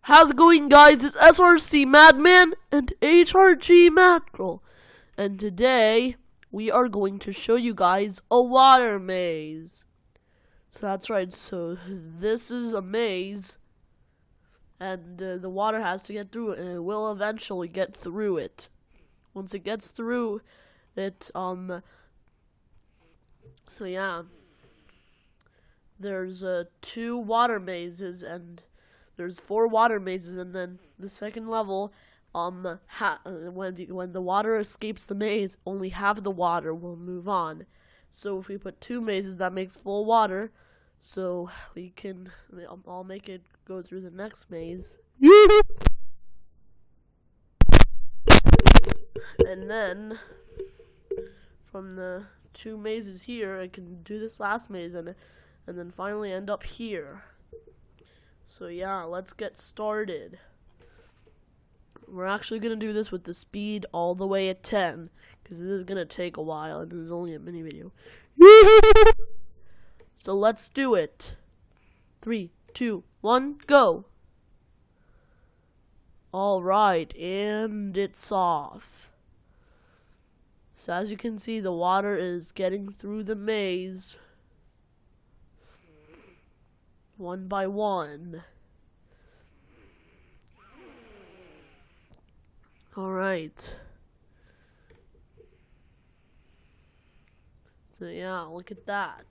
How's it going, guys? It's SRC Madman and HRG Mackerel. And today, we are going to show you guys a water maze. So that's right, so this is a maze. And the water has to get through it, and it will eventually get through it. Once it gets through it, so yeah. There's 2 water mazes, and there's 4 water mazes, and then the second level, when the water escapes the maze, only half of the water will move on. So if we put 2 mazes, that makes full water. So I'll make it go through the next maze. And then, from the 2 mazes here, I can do this last maze, and then finally end up here. So yeah, let's get started. We're actually going to do this with the speed all the way at 10, because this is going to take a while, and this is only a mini video. So let's do it. 3, 2, 1, go! Alright, and it's off. So as you can see, the water is getting through the maze one by one. Alright. So yeah, look at that.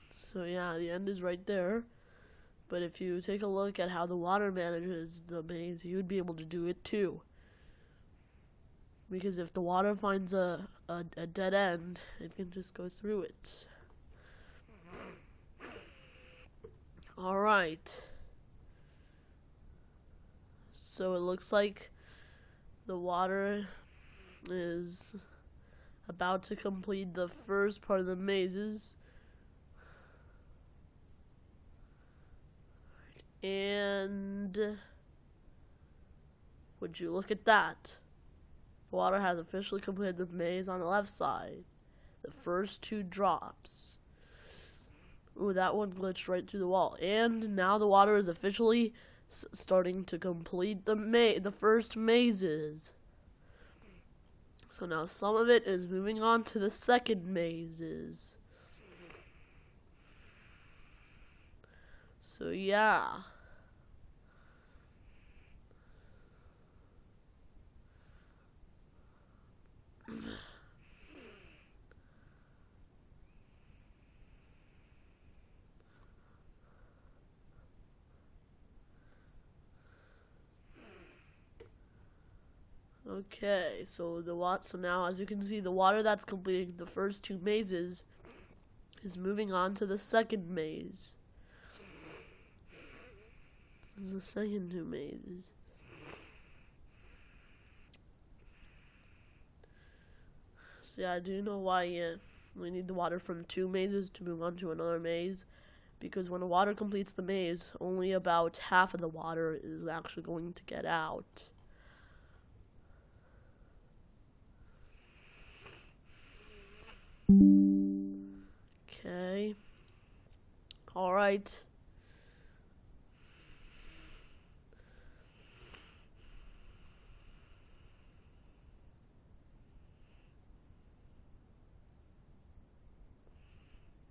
So yeah, the end is right there. But if you take a look at how the water manages the maze, you'd be able to do it too. Because if the water finds a dead end, it can just go through it. Alright. So it looks like the water is about to complete the first part of the mazes. And would you look at that? The water has officially completed the maze on the left side. The first 2 drops. Ooh, that one glitched right through the wall. And now the water is officially starting to complete the first mazes. So now some of it is moving on to the second mazes. So yeah. Okay, so now as you can see, the water that's completing the first 2 mazes is moving on to the second maze. The second 2 mazes. So yeah, I do know why we need the water from 2 mazes to move on to another maze. Because when the water completes the maze, only about half of the water is actually going to get out. Okay. Alright.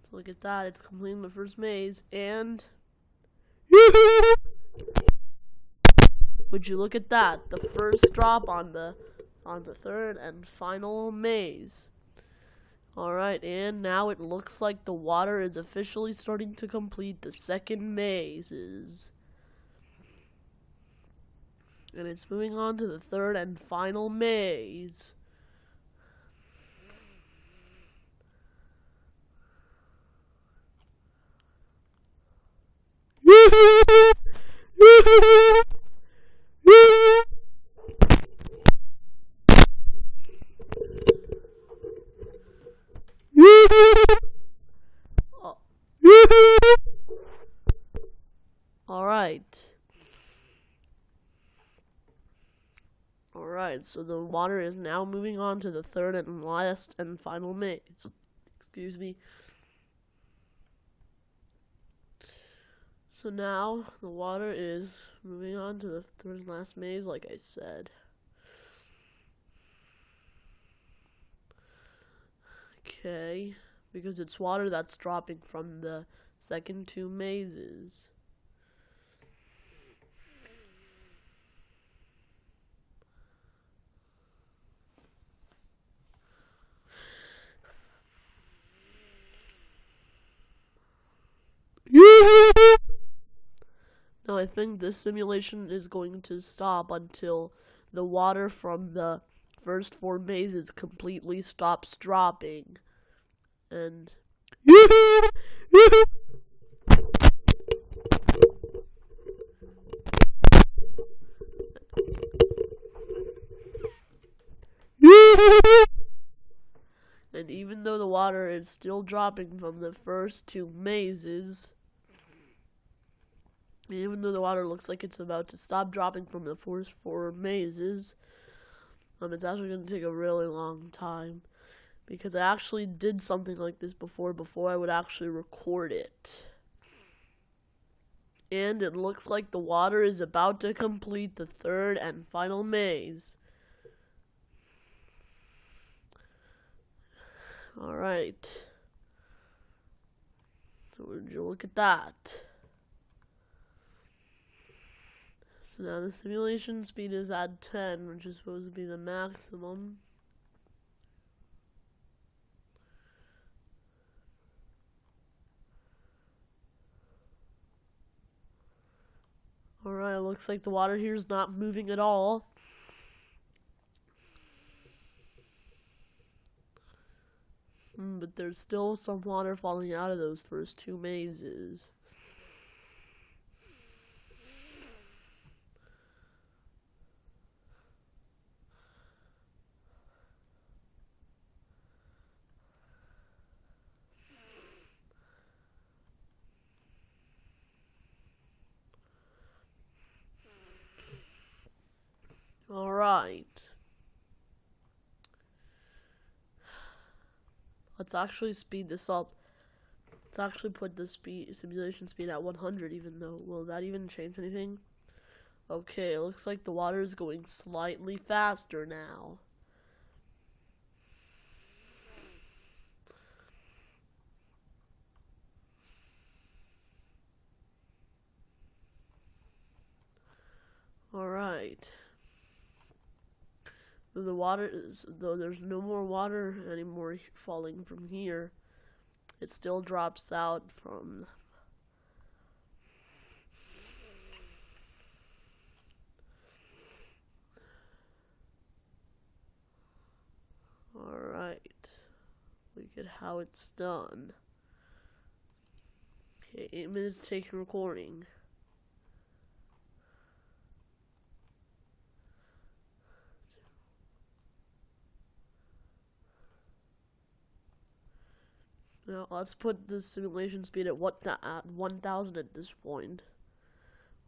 So look at that, it's completing the first maze, and would you look at that, the first drop on the third and final maze. Alright, and now it looks like the water is officially starting to complete the second mazes. And it's moving on to the third and final maze. Alright, so the water is now moving on to the third and last and final excuse me. So now the water is moving on to the third and last maze, like I said. Okay, because it's water that's dropping from the second two mazes. Now I think this simulation is going to stop until the water from the first four mazes completely stops dropping. And and even though the water is still dropping from the first two mazes, even though the water looks like it's about to stop dropping from the first four mazes, it's actually going to take a really long time. Because I actually did something like this before I would actually record it. And it looks like the water is about to complete the third and final maze. Alright. So would you look at that? So now the simulation speed is at 10, which is supposed to be the maximum. Alright, looks like the water here is not moving at all. But there's still some water falling out of those first two mazes. Alright. Let's actually speed this up. Let's actually put the simulation speed at 100, even though, will that even change anything? Okay, it looks like the water is going slightly faster now. Alright. The water is, though there's no more water anymore falling from here, it still drops out from Alright. Look at how it's done. Okay, 8 minutes taken recording. Now let's put the simulation speed at 1,000 at this point.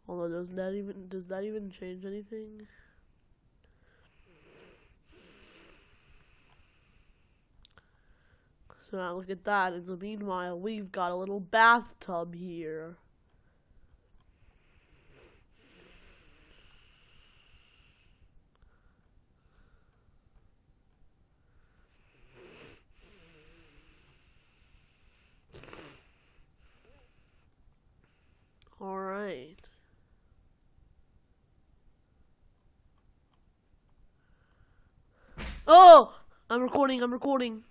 Although does that even change anything? So now look at that. In the meanwhile, we've got a little bathtub here. Alright. Oh! I'm recording. Okay.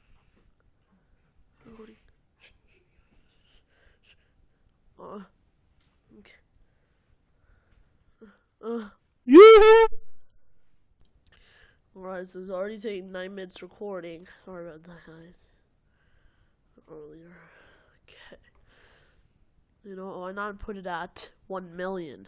Alright, so it's already taking 9 minutes recording. Sorry about that, guys. Earlier. Okay. You know, why not put it at 1 million?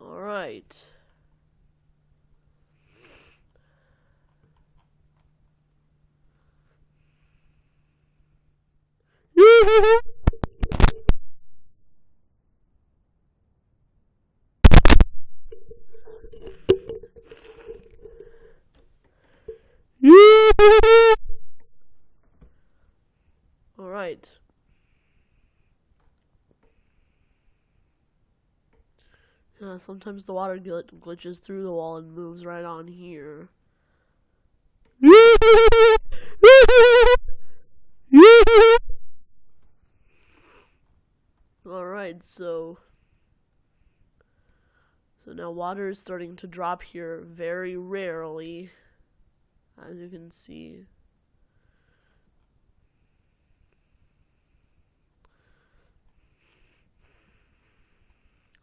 Alright. Yeah, sometimes the water glitches through the wall and moves right on here. Alright, so now water is starting to drop here very rarely, as you can see.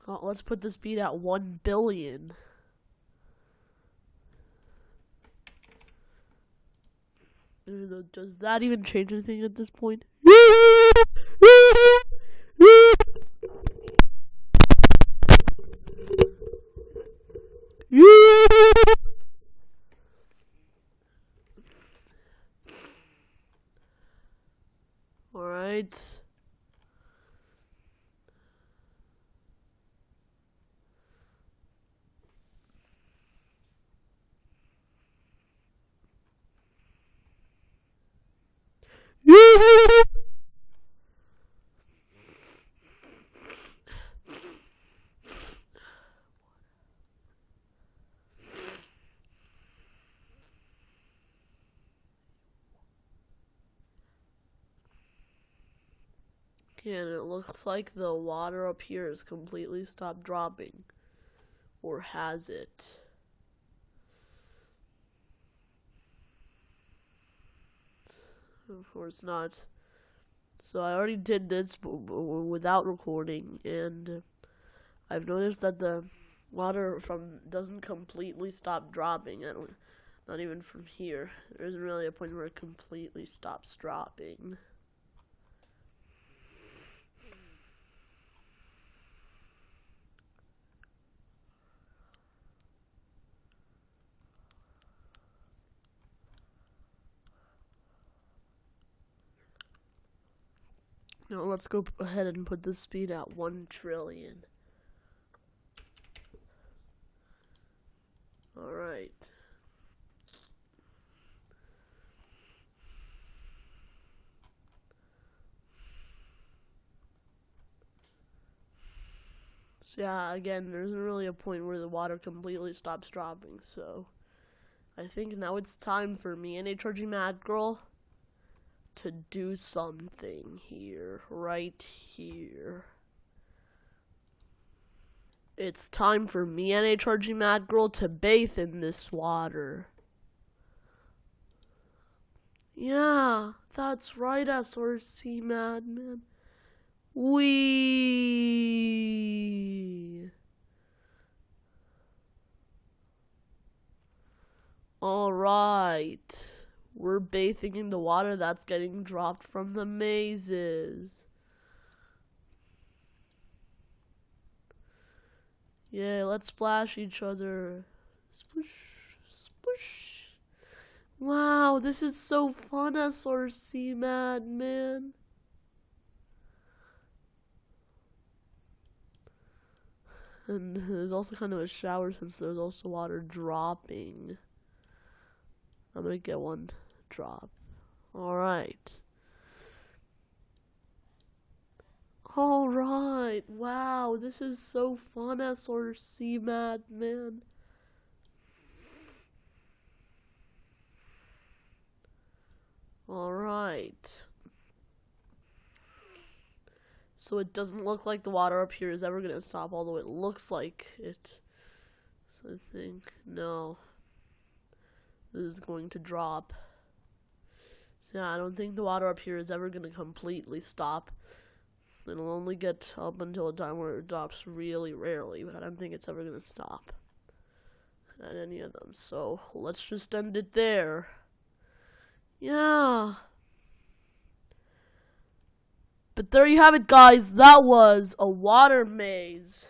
Let's put the speed at 1 billion. Does that even change anything at this point? Alright. And it looks like the water up here has completely stopped dropping. Or has it? Of course not. So I already did this without recording, and I've noticed that the water doesn't completely stop dropping. Not even from here. There isn't really a point where it completely stops dropping. Now let's go ahead and put the speed at 1 trillion. Alright. So yeah, again, there isn't really a point where the water completely stops dropping, so I think now it's time for me and HRG Mad Girl to do something here, right here. It's time for me and HRG Mad Girl to bathe in this water. Yeah, that's right, SRC Madman. Alright. We're bathing in the water that's getting dropped from the mazes. Yeah, let's splash each other. Splish, splish. Wow, this is so fun, SRC Madman. And there's also kind of a shower since there's also water dropping. I'm gonna get one drop. Alright. Alright. Wow, this is so fun, SRC Madman. Alright. So it doesn't look like the water up here is ever gonna stop, although it looks like it. So I think, no. This is going to drop. So yeah, I don't think the water up here is ever going to completely stop. It'll only get up until a time where it drops really rarely, but I don't think it's ever going to stop at any of them. So let's just end it there. Yeah. But there you have it, guys. That was a water maze.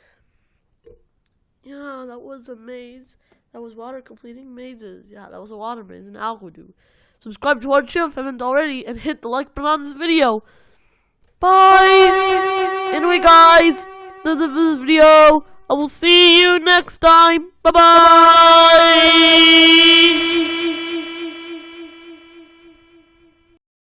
Yeah, that was a maze. That was water completing mazes. Yeah, that was a water maze in Alquadu. Subscribe to our channel if you haven't already, and hit the like button on this video. Bye! Anyway, guys, that's it for this video. I will see you next time. Bye-bye!